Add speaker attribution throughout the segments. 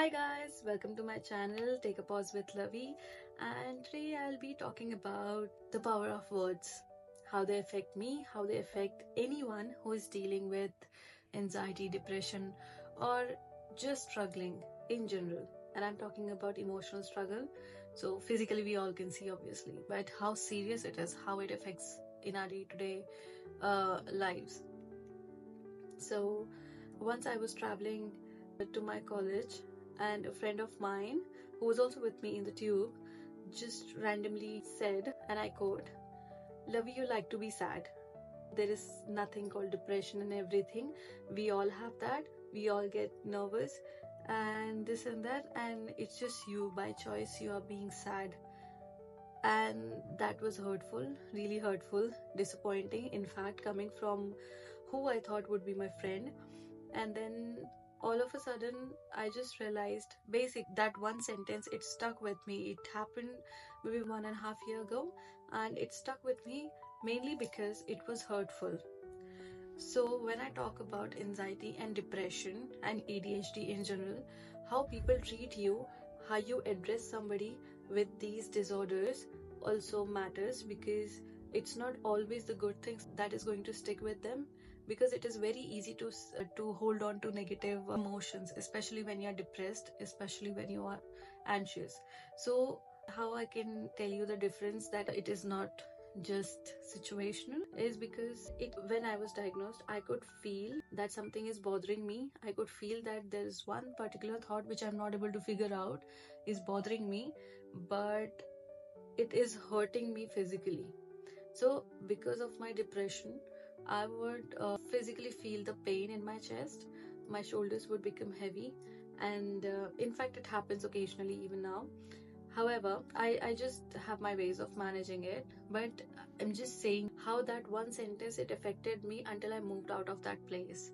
Speaker 1: Hi guys, welcome to my channel Take a Pause with Lavi, and today I'll be talking about the power of words, how they affect me, how they affect anyone who is dealing with anxiety, depression, or just struggling in general. And I'm talking about emotional struggle. So physically we all can see obviously, but how serious it is, how it affects in our day-to-day lives. So once I was traveling to my college, and a friend of mine who was also with me in the tube just randomly said, and I quote, "Love, you like to be sad. There is nothing called depression and everything. We all have that. We all get nervous and this and that, and it's just you by choice. You are being sad." And that was hurtful, really hurtful, disappointing, in fact, coming from who I thought would be my friend. And then all of a sudden I just realized that one sentence, it stuck with me. It happened maybe 1.5 years ago, and it stuck with me mainly because it was hurtful. So when I talk about anxiety and depression and ADHD in general, how people treat you, how you address somebody with these disorders also matters, because it's not always the good things that is going to stick with them, because it is very easy to hold on to negative emotions, especially when you are depressed, especially when you are anxious. So how I can tell you the difference that it is not just situational is because when I was diagnosed, I could feel that something is bothering me. I could feel that there is one particular thought which I'm not able to figure out is bothering me, but it is hurting me physically. So because of my depression, I would physically feel the pain in my chest. My shoulders would become heavy, and in fact it happens occasionally even now. However, I just have my ways of managing it, but I'm just saying how that one sentence, it affected me until I moved out of that place.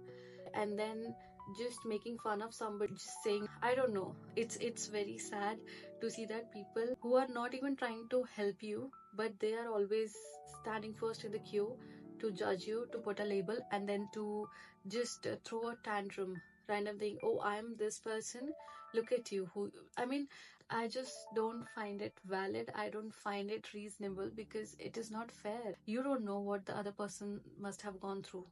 Speaker 1: And then just making fun of somebody, just saying, I don't know, it's very sad to see that people who are not even trying to help you, but they are always standing first in the queue to judge you, to put a label, and then to just throw a tantrum, random thing. Oh, I am this person, look at you. I just don't find it valid. I don't find it reasonable, because it is not fair. You don't know what the other person must have gone through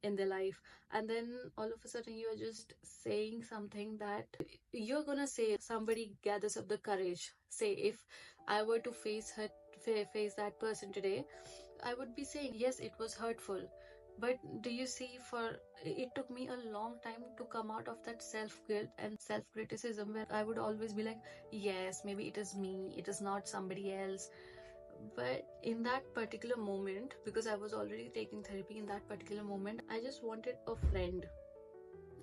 Speaker 1: in their life, and then all of a sudden you are just saying something that you're gonna say. Somebody gathers up the courage. Say, if I were to face that person today, I would be saying, yes, it was hurtful, but do you see, it took me a long time to come out of that self-guilt and self-criticism, where I would always be like, yes, maybe it is me, it is not somebody else. But in that particular moment, because I was already taking therapy, in that particular moment, I just wanted a friend.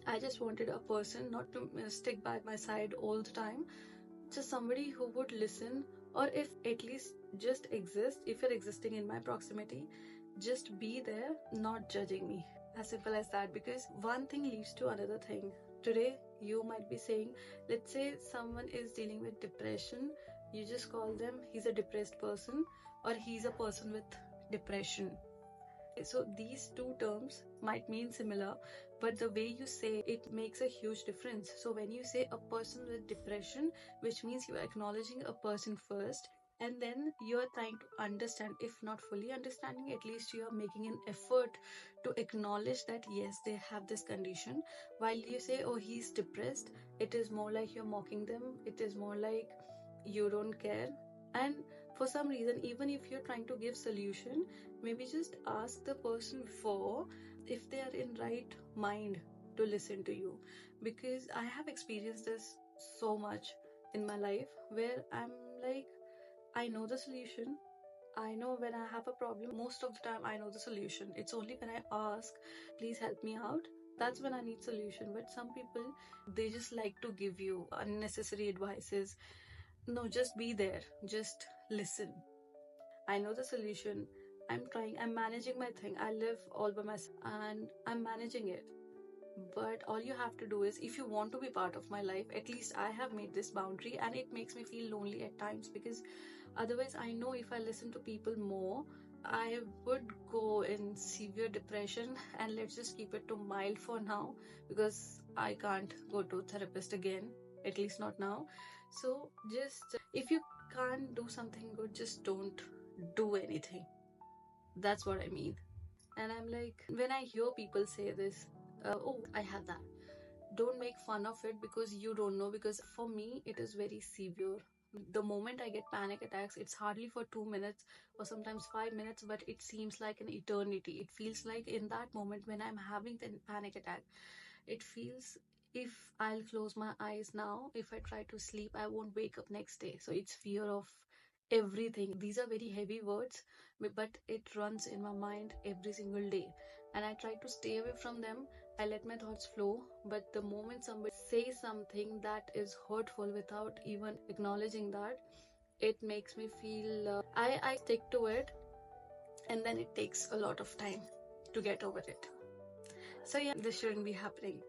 Speaker 1: I just wanted a person not to stick by my side all the time, just somebody who would listen, or if at least just exist, if you're existing in my proximity, just be there, not judging me. As simple as that, because one thing leads to another thing. Today you might be saying, let's say someone is dealing with depression, you just call them, he's a depressed person, or he's a person with depression. So these two terms might mean similar, but the way you say it makes a huge difference. So when you say a person with depression, which means you are acknowledging a person first, and then you are trying to understand, if not fully understanding, at least you are making an effort to acknowledge that yes, they have this condition. While you say, oh, he's depressed, it is more like you're mocking them. It is more like you don't care. And for some reason, even if you're trying to give solution, maybe just ask the person before if they are in right mind to listen to you. Because I have experienced this so much in my life, where I'm like, I know the solution. I know when I have a problem, most of the time I know the solution. It's only when I ask, please help me out, that's when I need solution. But some people, they just like to give you unnecessary advices. No, just be there. Just listen. I know the solution. I'm trying. I'm managing my thing. I live all by myself and I'm managing it. But all you have to do is, if you want to be part of my life, at least I have made this boundary, and it makes me feel lonely at times, because otherwise I know if I listen to people more, I would go in severe depression. And let's just keep it to mild for now, because I can't go to therapist again. at least not now. So just if you can't do something good, just don't do anything. That's what I mean. And I'm like, when I hear people say this, oh, I had that, don't make fun of it because you don't know. Because for me, it is very severe. The moment I get panic attacks, it's hardly for 2 minutes or sometimes 5 minutes, but it seems like an eternity. It feels like in that moment when I'm having the panic attack, it feels, if I'll close my eyes now, if I try to sleep, I won't wake up next day. So it's fear of everything. These are very heavy words, but it runs in my mind every single day. And I try to stay away from them. I let my thoughts flow. But the moment somebody says something that is hurtful without even acknowledging that, it makes me feel, I stick to it. And then it takes a lot of time to get over it. So yeah, this shouldn't be happening.